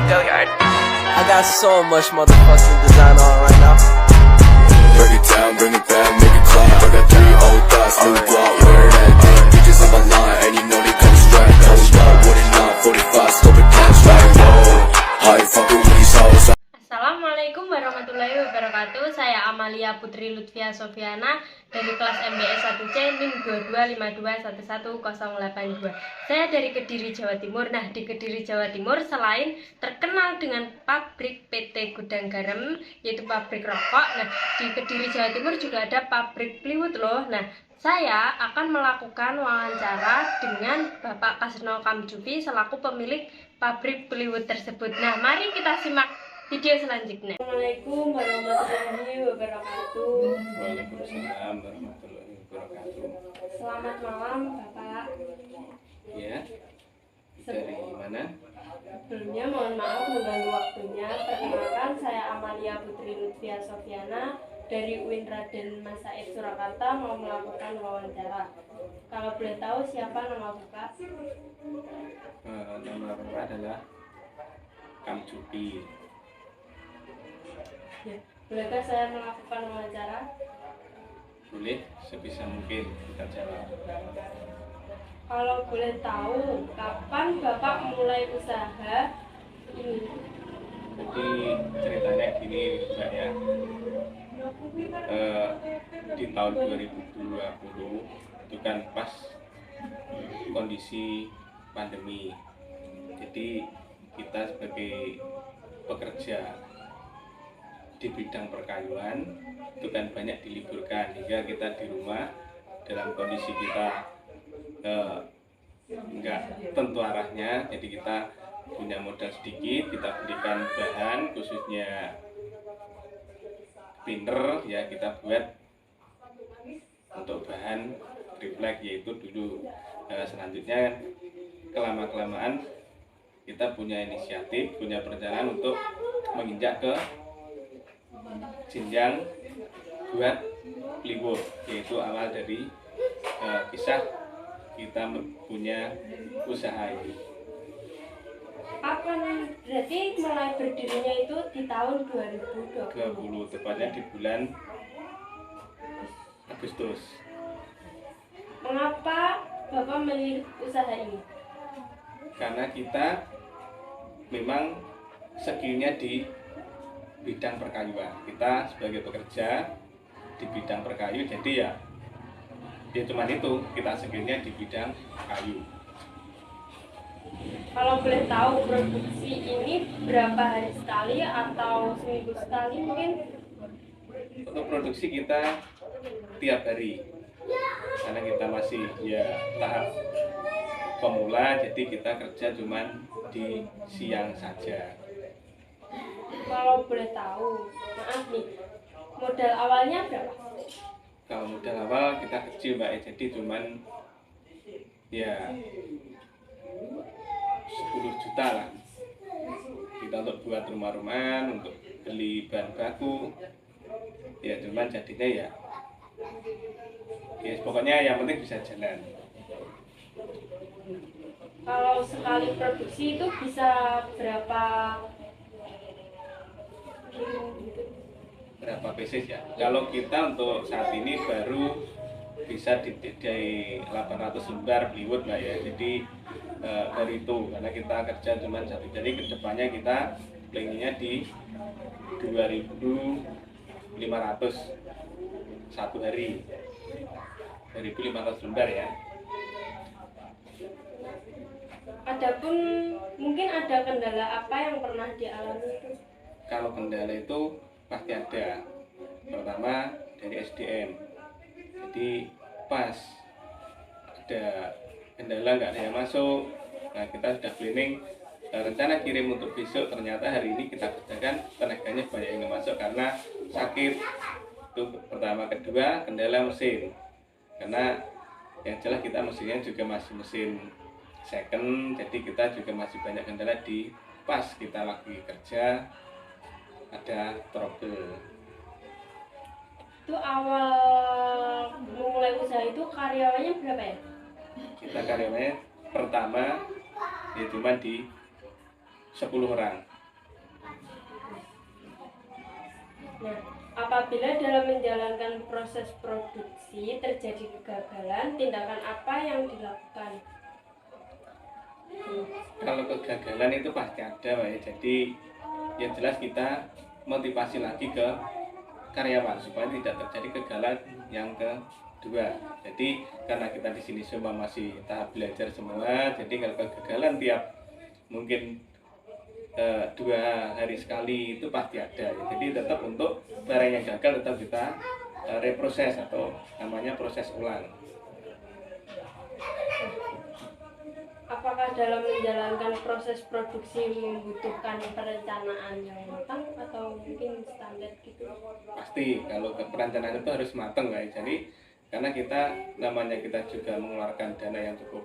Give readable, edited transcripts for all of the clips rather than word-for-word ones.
Go yard. I got so much motherfucking design on right now. Break it down, bring it back, make it clap. I got 3 old thoughts, new block, where that thing. Bitches on my line, and you know they come straight. Hold up, what it not, 45, scope it cash like whoa. High fucking with these hoes. Assalamualaikum warahmatullahi wabarakatuh. Saya Amalia Putri Lutfia Sofiana dari kelas MBS 1C NIM 2252111082. Saya dari Kediri, Jawa Timur. Nah, di Kediri, Jawa Timur selain terkenal dengan pabrik PT Gudang Garam, yaitu pabrik rokok. Nah, di Kediri, Jawa Timur juga ada pabrik plywood loh. Nah, saya akan melakukan wawancara dengan Bapak Kasno Kamjufi selaku pemilik pabrik plywood tersebut. Nah, mari kita simak video selanjutnya. Assalamualaikum warahmatullahi wabarakatuh. Waalaikumsalam warahmatullahi wabarakatuh. Selamat malam, Bapak. Ya, dari mana? Sebelumnya mohon maaf mengganggu waktunya. Perkenalkan, saya Amalia Putri Lutfia Sofiana dari UIN Raden Mas Said Surakarta mau melakukan wawancara. Kalau boleh tahu siapa nama Bapak? Nama Bapak adalah Kamjufi. Ya, bolehkah saya melakukan wawancara? Boleh, sebisa mungkin kita jawab. Kalau boleh tahu, kapan Bapak mulai usaha ini? Jadi ceritanya gini Mbak ya, di tahun 2020 itu kan pas kondisi pandemi. Jadi kita sebagai pekerja di bidang perkayuan itu kan banyak diliburkan, hingga kita di rumah dalam kondisi kita enggak tentu arahnya. Jadi kita punya modal sedikit, kita belikan bahan khususnya pinner ya, kita buat untuk bahan triplek yaitu dulu. Selanjutnya kelama-kelamaan kita punya inisiatif, punya perencanaan untuk menginjak ke jenjang buat plywood, yaitu awal dari kisah kita punya usaha ini. Kapan berarti mulai berdirinya itu di tahun 2020? Tepatnya di bulan Agustus. Mengapa Bapak memilih usaha ini? Karena kita memang skillnya di bidang perkayuan. Kita sebagai pekerja di bidang perkayu, jadi ya cuman itu, kita skillnya di bidang kayu. Kalau boleh tahu, produksi ini berapa hari sekali atau seminggu sekali mungkin? Untuk produksi kita tiap hari, karena kita masih ya tahap pemula, jadi kita kerja cuman di siang saja. Kalau boleh tahu, maaf nih, modal awalnya berapa? Kalau modal awal kita kecil Mbak, jadi cuman ya 10 juta lah. Kita untuk buat rumah-rumahan, untuk beli bahan baku, ya cuman jadinya ya pokoknya yang penting bisa jalan. Kalau sekali produksi itu bisa berapa pieces ya? Kalau kita untuk saat ini baru bisa di 800 lembar plywood Mbak ya. Jadi dari itu, karena kita kerja cuma satu, jadi kedepannya kita planningnya di 2.500 satu hari, 2.500 lembar ya. Adapun mungkin ada kendala apa yang pernah dialami itu? Kalau kendala itu pasti ada. Pertama dari SDM. Jadi pas ada kendala, nggak ada yang masuk, nah kita sudah planning rencana kirim untuk besok, ternyata hari ini kita kerjakan, tenaganya banyak yang nggak masuk karena sakit. Itu pertama. Kedua, kendala mesin, karena yang jelas kita mesinnya juga masih mesin second, jadi kita juga masih banyak kendala di pas kita lagi kerja ada trouble. Itu awal mulai usaha itu karyawannya berapa ya? Kita karyawannya pertama ya cuma di 10 orang. Nah, apabila dalam menjalankan proses produksi terjadi kegagalan, tindakan apa yang dilakukan? Kalau kegagalan itu pasti ada, Pak, ya. Jadi yang jelas kita motivasi lagi ke karyawan supaya tidak terjadi kegagalan yang kedua. Jadi karena kita di sini semua masih tahap belajar semua, jadi kalau kegagalan tiap mungkin 2 hari sekali itu pasti ada. Jadi tetap untuk barang yang gagal tetap kita reproses atau namanya proses ulang. Apakah dalam menjalankan proses produksi membutuhkan perencanaan yang matang atau mungkin standar gitu? Pasti kalau perencanaan itu harus matang, guys. Jadi karena kita namanya kita juga mengeluarkan dana yang cukup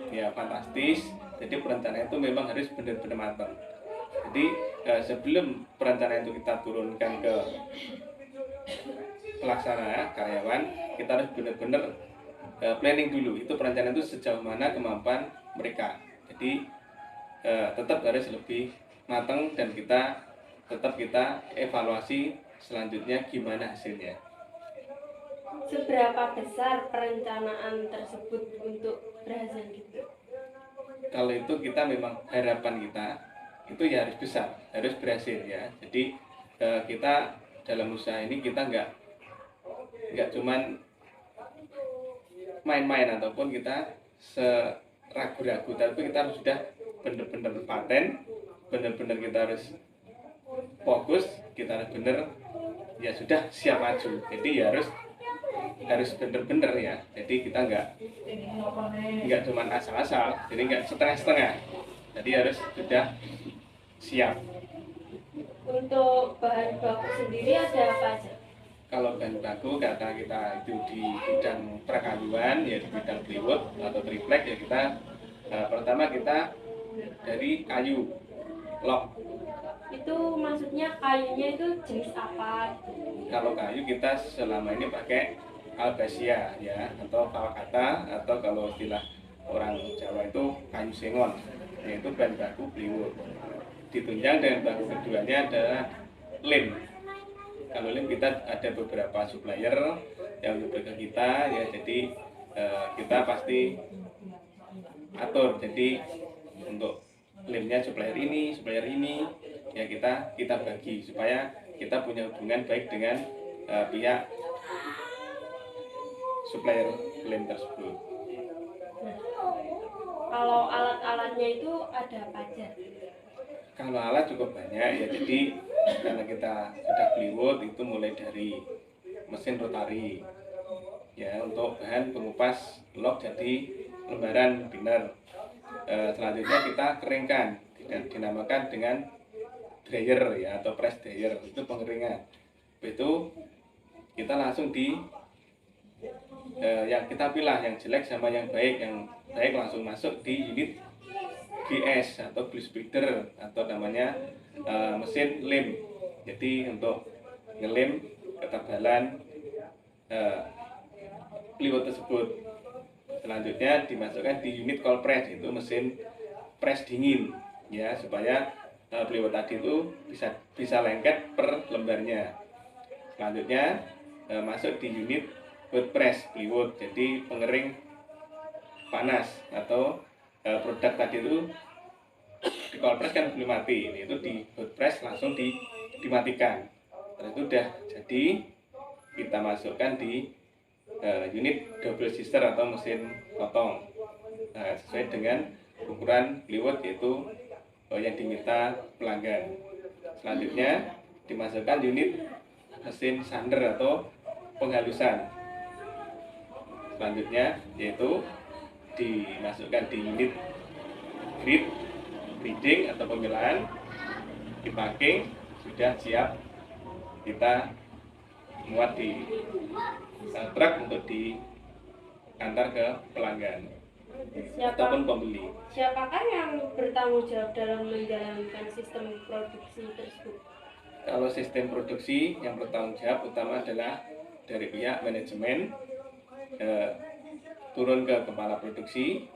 ya fantastis, jadi perencanaan itu memang harus benar-benar matang. Jadi sebelum perencanaan itu kita turunkan ke pelaksana karyawan, kita harus benar-benar planning dulu. Itu perencanaan itu sejauh mana kemampuan mereka. Jadi tetap harus lebih matang dan kita tetap kita evaluasi selanjutnya gimana hasilnya. Seberapa besar perencanaan tersebut untuk berhasil gitu? Kalau itu kita memang harapan kita itu ya harus besar, harus berhasil ya. Jadi kita dalam usaha ini kita nggak cuman main-main ataupun kita ragu-ragu, tapi kita harus sudah benar-benar paten, benar-benar kita harus fokus, kita harus benar ya sudah siap maju. Jadi ya harus benar-benar ya. Jadi kita nggak cuma asal-asal, jadi nggak setengah-setengah. Jadi harus sudah siap. Untuk bahan baku sendiri ada apa aja? Kalau bahan baku karena kita itu di bidang perkayuan ya, di bidang plywood atau triplek ya, kita pertama kita dari kayu log. Itu maksudnya kayunya itu jenis apa? Kalau kayu kita selama ini pakai albasia ya, atau kawakata, atau kalau istilah orang Jawa itu kayu sengon, yaitu bahan baku plywood. Ditunjang dengan baku keduanya adalah lem. Kalau lem kita ada beberapa supplier yang menjual ke kita ya, jadi kita pasti atur. Jadi untuk lemnya supplier ini ya kita bagi supaya kita punya hubungan baik dengan pihak supplier lem tersebut. Kalau alat-alatnya itu ada apa aja? Kalau alat cukup banyak ya, jadi karena kita sudah plywood itu mulai dari mesin rotari ya untuk bahan pengupas log jadi lembaran thinner. Selanjutnya kita keringkan dan dinamakan dengan dryer ya, atau press dryer, itu pengeringan. Itu kita langsung yang kita pilih yang jelek sama yang baik langsung masuk di unit GS atau glue spreader atau namanya mesin lem. Jadi untuk ngelem ketebalan plywood tersebut. Selanjutnya dimasukkan di unit cold press, itu mesin press dingin ya, supaya plywood tadi itu bisa lengket per lembarnya. Selanjutnya masuk di unit hot press plywood, jadi pengering panas atau produk tadi itu di cold press kan belum mati, ini itu di hot press langsung dimatikan. Setelah itu udah jadi, kita masukkan di unit double sister atau mesin potong sesuai dengan ukuran plywood yaitu yang diminta pelanggan. Selanjutnya dimasukkan unit mesin sander atau penghalusan. Selanjutnya yaitu dimasukkan di unit grading atau pemilahan, dipacking, sudah siap kita muat di truk untuk diantar ke pelanggan ataupun pembeli. Siapakah yang bertanggung jawab dalam menjalankan sistem produksi tersebut? Kalau sistem produksi yang bertanggung jawab utama adalah dari pihak manajemen, turun ke kepala produksi,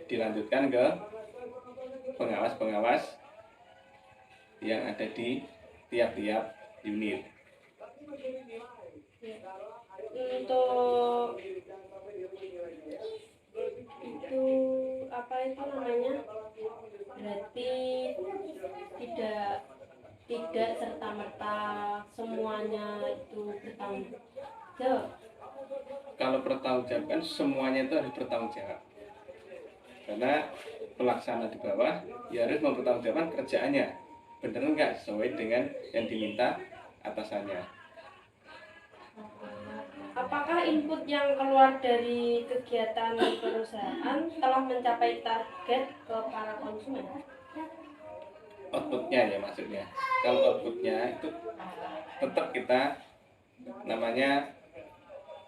dilanjutkan ke pengawas-pengawas yang ada di tiap-tiap unit. untuk itu apa itu namanya, berarti tidak serta-merta semuanya itu bertanggung jawab. Kalau bertanggung jawab kan semuanya itu harus bertanggung jawab, karena pelaksana di bawah ya harus mempertanggungjawabkan kerjaannya benar nggak sesuai dengan yang diminta atasannya. Apakah input yang keluar dari kegiatan perusahaan telah mencapai target ke para konsumen? Outputnya ya maksudnya. Kalau outputnya itu tetap kita namanya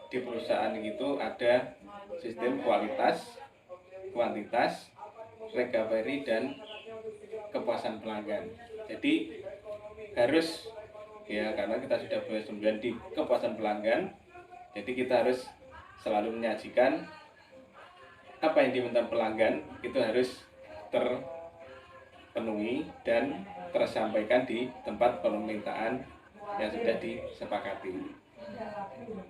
di perusahaan itu ada sistem kualitas, kuantitas, recovery dan kepuasan pelanggan. Jadi harus ya, karena kita sudah bersembilan di kepuasan pelanggan, jadi kita harus selalu menyajikan apa yang diminta pelanggan itu harus terpenuhi dan tersampaikan di tempat permintaan yang sudah disepakati.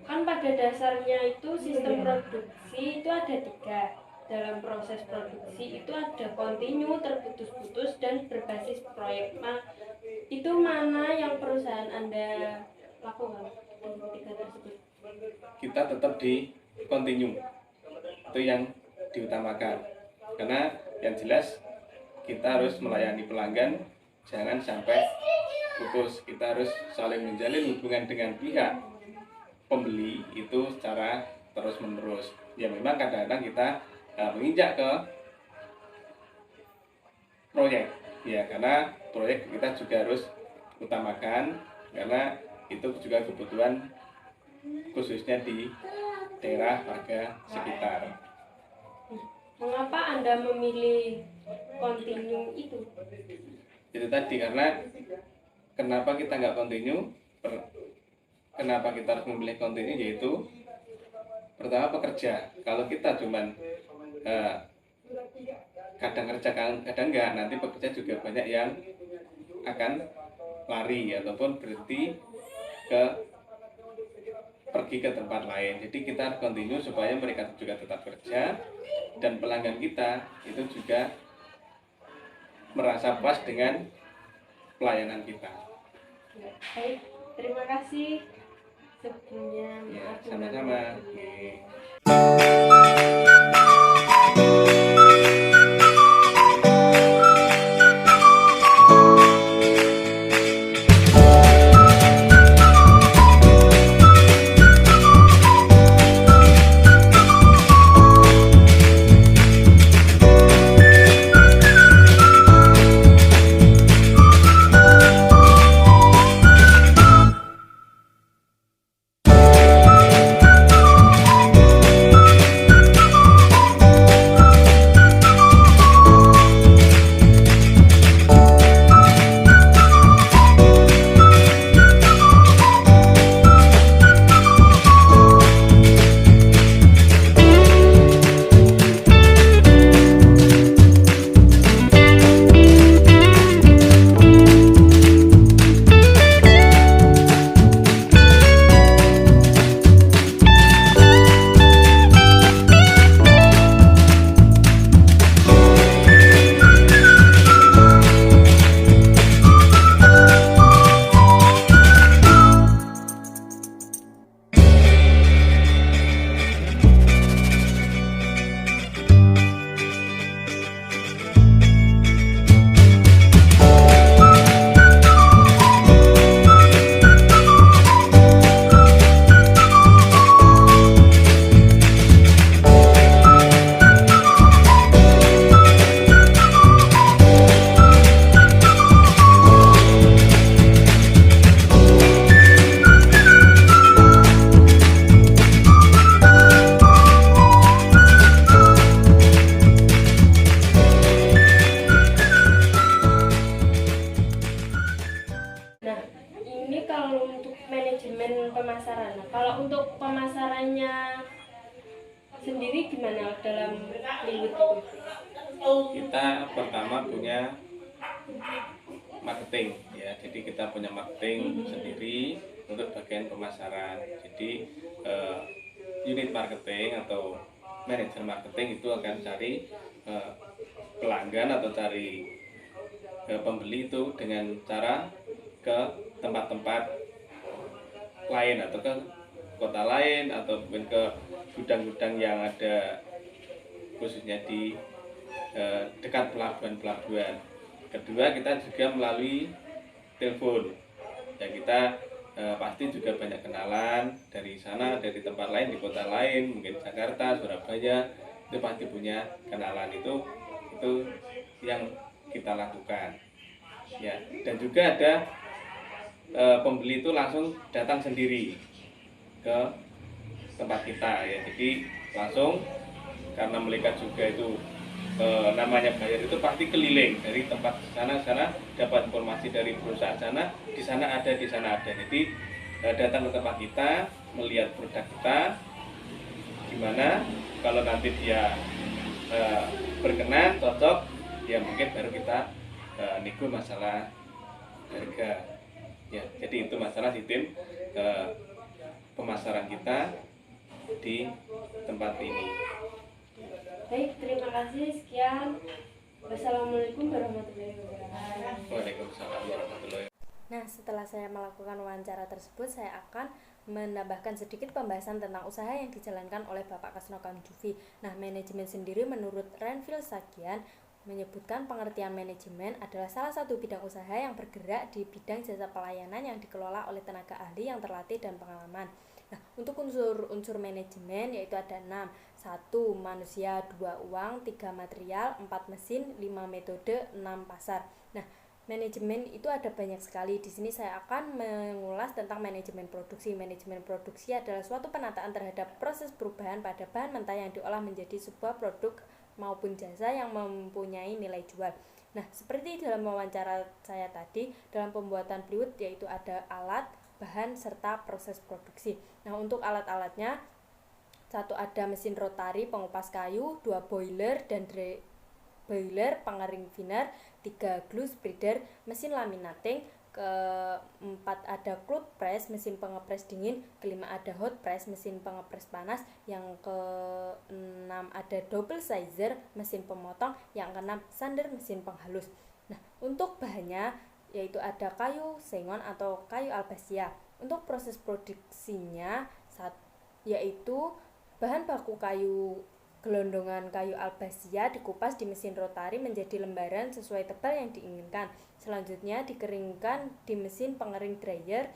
Kan pada dasarnya itu sistem produksi itu ada 3. Dalam proses produksi itu ada kontinu, terputus-putus, dan berbasis proyek. Itu mana yang perusahaan Anda lakukan di 3 tersebut? Kita tetap di kontinu, itu yang diutamakan, karena yang jelas kita harus melayani pelanggan, jangan sampai putus. Kita harus saling menjalin hubungan dengan pihak pembeli itu secara terus menerus. Ya memang kadang-kadang kita menginjak ke proyek ya, karena proyek kita juga harus utamakan, karena itu juga kebutuhan khususnya di daerah warga sekitar. Mengapa Anda memilih kontinu itu? Itu tadi, karena kenapa kita nggak kontinu, kenapa kita harus memilih kontinu, yaitu pertama pekerja. Kalau kita cuman kadang kerja kadang enggak, nanti pekerja juga banyak yang akan lari ataupun berhenti pergi ke tempat lain. Jadi kita harus kontinu supaya mereka juga tetap kerja dan pelanggan kita itu juga merasa puas dengan pelayanan kita. Baik, terima kasih sebelumnya. Ya, sama-sama. pemasaran. Nah, kalau untuk pemasarannya sendiri gimana dalam minggu itu? Kita pertama punya marketing ya. Jadi kita punya marketing sendiri untuk bagian pemasaran. Jadi unit marketing atau manajer marketing itu akan cari pelanggan atau cari pembeli itu dengan cara ke tempat-tempat lain atau ke kota lain atau mungkin ke gudang-gudang yang ada khususnya di dekat pelabuhan-pelabuhan. Kedua, kita juga melalui telepon ya. Kita pasti juga banyak kenalan dari sana, dari tempat lain, di kota lain, mungkin Jakarta, Surabaya, itu pasti punya kenalan. Itu yang kita lakukan ya. Dan juga ada pembeli itu langsung datang sendiri ke tempat kita ya. Jadi langsung, karena mereka juga itu namanya bayar itu pasti keliling dari tempat sana dapat informasi dari perusahaan sana, di sana ada, di sana ada. Jadi datang ke tempat kita, melihat produk kita gimana, kalau nanti dia berkenan, cocok ya, mungkin baru kita nego masalah harga ya. Jadi itu masalah sistem pemasaran kita di tempat ini. Baik, terima kasih. Sekian. Wassalamualaikum warahmatullahi wabarakatuh. Waalaikumsalam warahmatullahi. Nah, setelah saya melakukan wawancara tersebut, saya akan menambahkan sedikit pembahasan tentang usaha yang dijalankan oleh Bapak Kasno Kang Jufi. Nah, manajemen sendiri menurut Renville Sagian menyebutkan pengertian manajemen adalah salah satu bidang usaha yang bergerak di bidang jasa pelayanan yang dikelola oleh tenaga ahli yang terlatih dan pengalaman. Nah, untuk unsur manajemen yaitu ada 6. 1. Manusia, 2. Uang, 3. Material, 4. Mesin, 5. Metode, 6. Pasar. Nah, manajemen itu ada banyak sekali. Di sini saya akan mengulas tentang manajemen produksi. Manajemen produksi adalah suatu penataan terhadap proses perubahan pada bahan mentah yang diolah menjadi sebuah produk maupun jasa yang mempunyai nilai jual. Nah, seperti dalam wawancara saya tadi, dalam pembuatan plywood yaitu ada alat, bahan, serta proses produksi. Nah, untuk alat-alatnya, 1 ada mesin rotari pengupas kayu, 2 boiler dan boiler pengering thinner, 3 glue spreader, mesin laminating, keempat ada cold press, mesin pengepres dingin, kelima ada hot press, mesin pengepres panas, yang keenam ada double sizer, mesin pemotong, yang keenam sander, mesin penghalus. Nah, untuk bahannya yaitu ada kayu sengon atau kayu albasia. Untuk proses produksinya yaitu bahan baku kayu gelondongan kayu albasia dikupas di mesin rotari menjadi lembaran sesuai tebal yang diinginkan. Selanjutnya dikeringkan di mesin pengering dryer.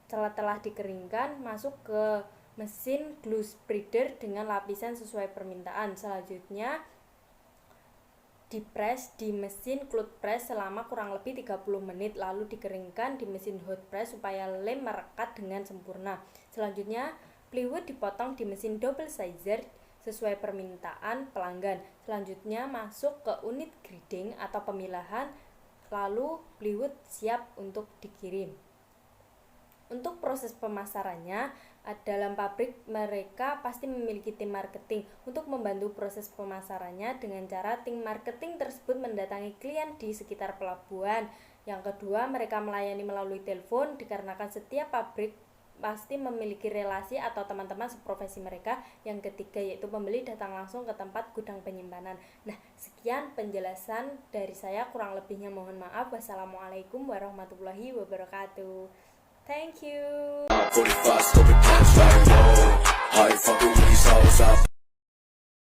Setelah dikeringkan, masuk ke mesin glue spreader dengan lapisan sesuai permintaan. Selanjutnya dipres di mesin cold press selama kurang lebih 30 menit, lalu dikeringkan di mesin hot press supaya lem merekat dengan sempurna. Selanjutnya plywood dipotong di mesin double sizer sesuai permintaan pelanggan. Selanjutnya masuk ke unit grading atau pemilahan, lalu plywood siap untuk dikirim. Untuk proses pemasarannya, dalam pabrik mereka pasti memiliki tim marketing untuk membantu proses pemasarannya dengan cara tim marketing tersebut mendatangi klien di sekitar pelabuhan. Yang kedua, mereka melayani melalui telepon dikarenakan setiap pabrik pasti memiliki relasi atau teman-teman seprofesi mereka. Yang ketiga yaitu pembeli datang langsung ke tempat gudang penyimpanan. Nah, sekian penjelasan dari saya, kurang lebihnya mohon maaf. Wassalamualaikum warahmatullahi wabarakatuh. Thank you. 45, scope it, cash, right.